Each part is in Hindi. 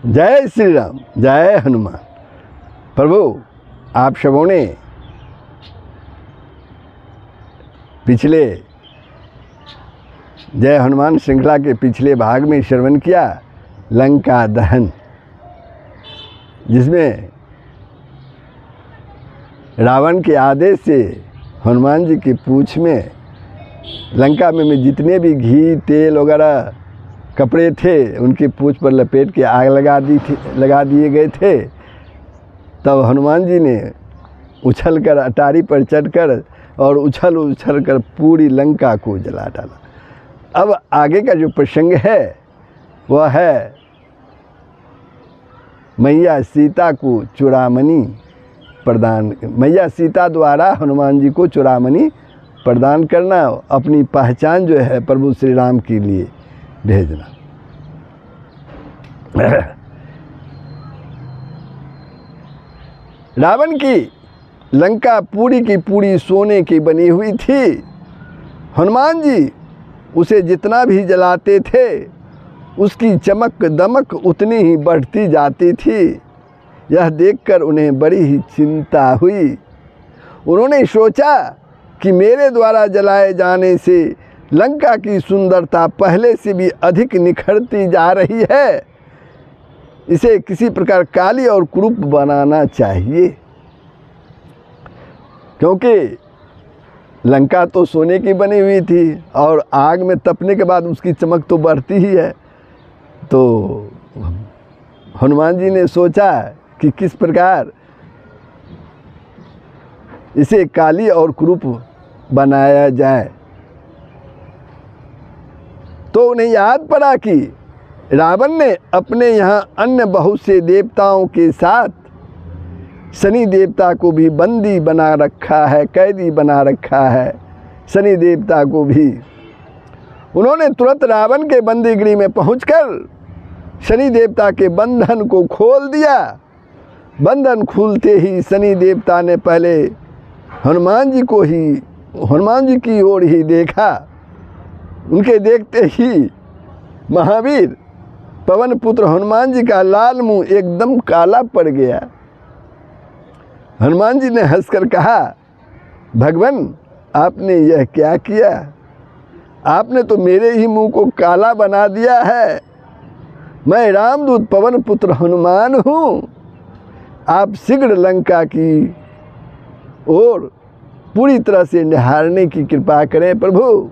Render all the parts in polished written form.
जय श्री राम, जय हनुमान। प्रभु, आप सबों ने पिछले जय हनुमान श्रृंखला के पिछले भाग में श्रवण किया लंका दहन, जिसमें रावण के आदेश से हनुमान जी की पूंछ में लंका में जितने भी घी तेल वगैरह कपड़े थे उनकी पूंछ पर लपेट के आग लगा दिए गए थे। तब हनुमान जी ने उछलकर अटारी पर चढ़कर और उछल कर पूरी लंका को जला डाला। अब आगे का जो प्रसंग है वह है मैया सीता को चूड़ामणि प्रदान, मैया सीता द्वारा हनुमान जी को चूड़ामणि प्रदान करना, अपनी पहचान जो है प्रभु श्री राम के लिए भेजना। रावण की लंका पूरी की पूरी सोने की बनी हुई थी। हनुमान जी उसे जितना भी जलाते थे उसकी चमक दमक उतनी ही बढ़ती जाती थी। यह देखकर उन्हें बड़ी ही चिंता हुई। उन्होंने सोचा कि मेरे द्वारा जलाए जाने से लंका की सुंदरता पहले से भी अधिक निखरती जा रही है। इसे किसी प्रकार काली और कुरूप बनाना चाहिए, क्योंकि लंका तो सोने की बनी हुई थी और आग में तपने के बाद उसकी चमक तो बढ़ती ही है। तो हनुमान जी ने सोचा कि किस प्रकार इसे काली और कुरूप बनाया जाए। तो उन्हें याद पड़ा कि रावण ने अपने यहाँ अन्य बहुत से देवताओं के साथ शनि देवता को भी बंदी बना रखा है, कैदी बना रखा है। शनि देवता को भी उन्होंने तुरंत रावण के बंदीगृह में पहुंचकर शनि देवता के बंधन को खोल दिया। बंधन खुलते ही शनि देवता ने पहले हनुमान जी की ओर ही देखा। उनके देखते ही महावीर पवन पुत्र हनुमान जी का लाल मुंह एकदम काला पड़ गया। हनुमान जी ने हंसकर कहा, भगवान आपने यह क्या किया? आपने तो मेरे ही मुंह को काला बना दिया है। मैं रामदूत पवन पुत्र हनुमान हूँ। आप शीघ्र लंका की ओर पूरी तरह से निहारने की कृपा करें प्रभु,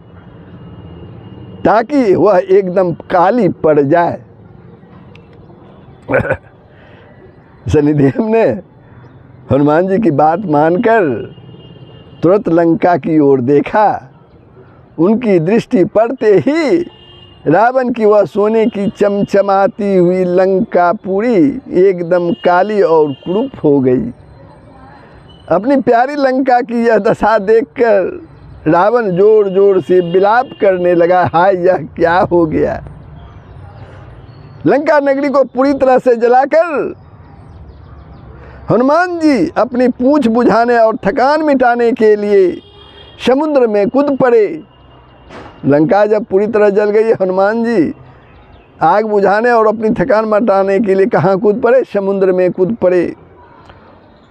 ताकि वह एकदम काली पड़ जाए। शनिदेव ने हनुमान जी की बात मानकर तुरंत लंका की ओर देखा। उनकी दृष्टि पड़ते ही रावण की वह सोने की चमचमाती हुई लंका पूरी एकदम काली और कुरूप हो गई। अपनी प्यारी लंका की यह दशा देखकर रावण जोर जोर से विलाप करने लगा, हाय यह क्या हो गया। लंका नगरी को पूरी तरह से जलाकर हनुमान जी अपनी पूंछ बुझाने और थकान मिटाने के लिए समुद्र में कूद पड़े। लंका जब पूरी तरह जल गई, हनुमान जी आग बुझाने और अपनी थकान मिटाने के लिए कहाँ कूद पड़े? समुद्र में कूद पड़े।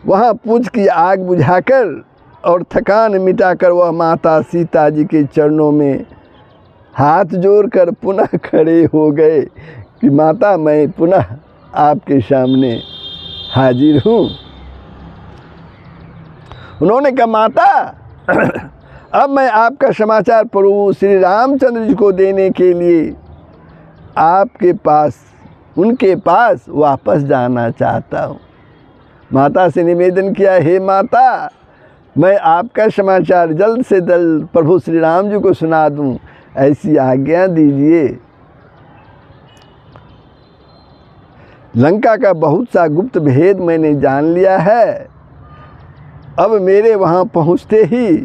वहाँ पूंछ की आग बुझाकर और थकान मिटाकर वह माता सीता जी के चरणों में हाथ जोड़कर पुनः खड़े हो गए कि माता मैं पुनः आपके सामने हाजिर हूँ। उन्होंने कहा, माता अब मैं आपका समाचार प्रभु श्री रामचंद्र जी को देने के लिए आपके पास, उनके पास वापस जाना चाहता हूँ। माता से निवेदन किया, हे माता मैं आपका समाचार जल्द से जल्द प्रभु श्री राम जी को सुना दूं, ऐसी आज्ञा दीजिए। लंका का बहुत सा गुप्त भेद मैंने जान लिया है। अब मेरे वहाँ पहुँचते ही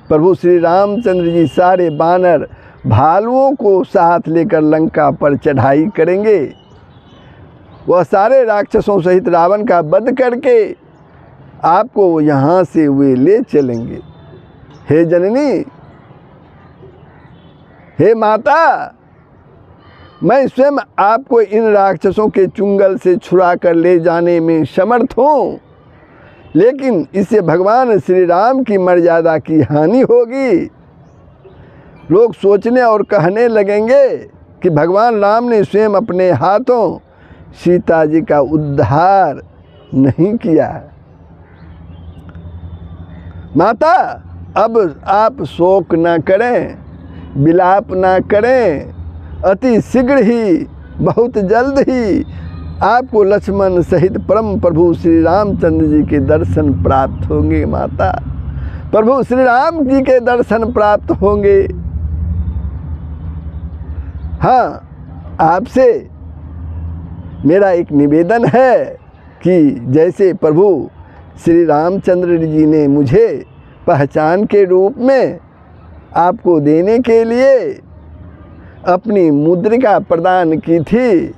प्रभु श्री रामचंद्र जी सारे बानर भालुओं को साथ लेकर लंका पर चढ़ाई करेंगे। वह सारे राक्षसों सहित रावण का वध करके आपको यहाँ से वे ले चलेंगे। हे जननी, हे माता, मैं स्वयं आपको इन राक्षसों के चुंगल से छुड़ा कर ले जाने में समर्थ हूँ, लेकिन इससे भगवान श्री राम की मर्यादा की हानि होगी। लोग सोचने और कहने लगेंगे कि भगवान राम ने स्वयं अपने हाथों सीता जी का उद्धार नहीं किया। माता, अब आप शोक न करें, विलाप न करें। अति शीघ्र ही, बहुत जल्द ही आपको लक्ष्मण सहित परम प्रभु श्री रामचंद्र जी के दर्शन प्राप्त होंगे। माता, प्रभु श्री राम जी के दर्शन प्राप्त होंगे। हाँ, आपसे मेरा एक निवेदन है कि जैसे प्रभु श्री रामचंद्र जी ने मुझे पहचान के रूप में आपको देने के लिए अपनी मुद्रिका प्रदान की थी,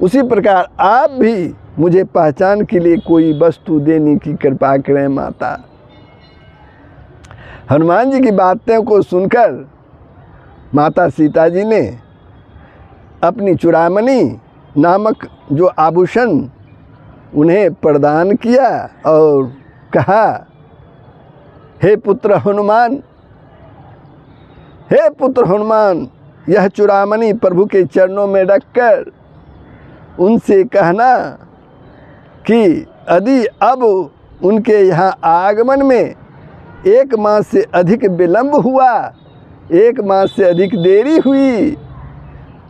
उसी प्रकार आप भी मुझे पहचान के लिए कोई वस्तु देने की कृपा करें। माता, हनुमान जी की बातों को सुनकर माता सीता जी ने अपनी चूड़ामणि नामक जो आभूषण उन्हें प्रदान किया और कहा, हे पुत्र हनुमान, हे पुत्र हनुमान, यह चूड़ामणि प्रभु के चरणों में रखकर उनसे कहना कि यदि अब उनके यहाँ आगमन में 1 मास से अधिक विलंब हुआ, 1 मास से अधिक देरी हुई,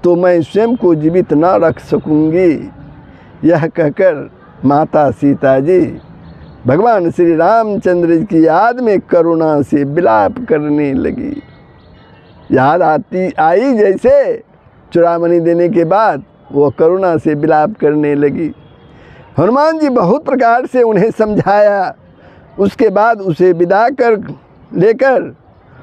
तो मैं स्वयं को जीवित न रख सकूंगी। यह कहकर माता सीता जी भगवान श्री रामचंद्र जी की याद में करुणा से विलाप करने लगी। याद आई जैसे चूड़ामणि देने के बाद वो करुणा से विलाप करने लगी। हनुमान जी बहुत प्रकार से उन्हें समझाया। उसके बाद उसे विदा कर लेकर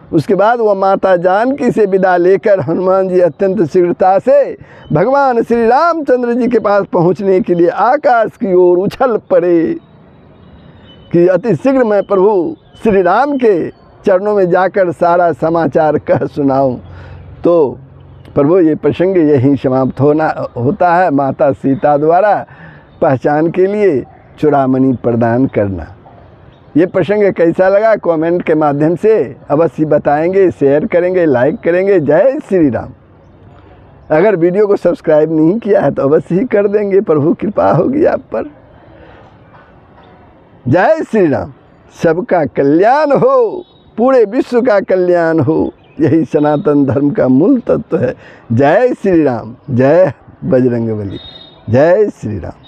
उसके बाद वह माता जानकी से विदा लेकर हनुमान जी अत्यंत शीघ्रता से भगवान श्री रामचंद्र जी के पास पहुंचने के लिए आकाश की ओर उछल पड़े कि अति शीघ्र मैं प्रभु श्री राम के चरणों में जाकर सारा समाचार कह सुनाऊं। तो प्रभु ये प्रसंग यहीं समाप्त होता है। माता सीता द्वारा पहचान के लिए चूड़ामणि प्रदान करना। ये प्रसंग कैसा लगा कमेंट के माध्यम से अवश्य बताएंगे, शेयर करेंगे, लाइक करेंगे। जय श्री राम। अगर वीडियो को सब्सक्राइब नहीं किया है तो अवश्य ही कर देंगे, प्रभु कृपा होगी आप पर। जय श्री राम। सबका कल्याण हो, पूरे विश्व का कल्याण हो, यही सनातन धर्म का मूल तत्व है। जय श्री राम। जय बजरंगबली। जय श्री राम।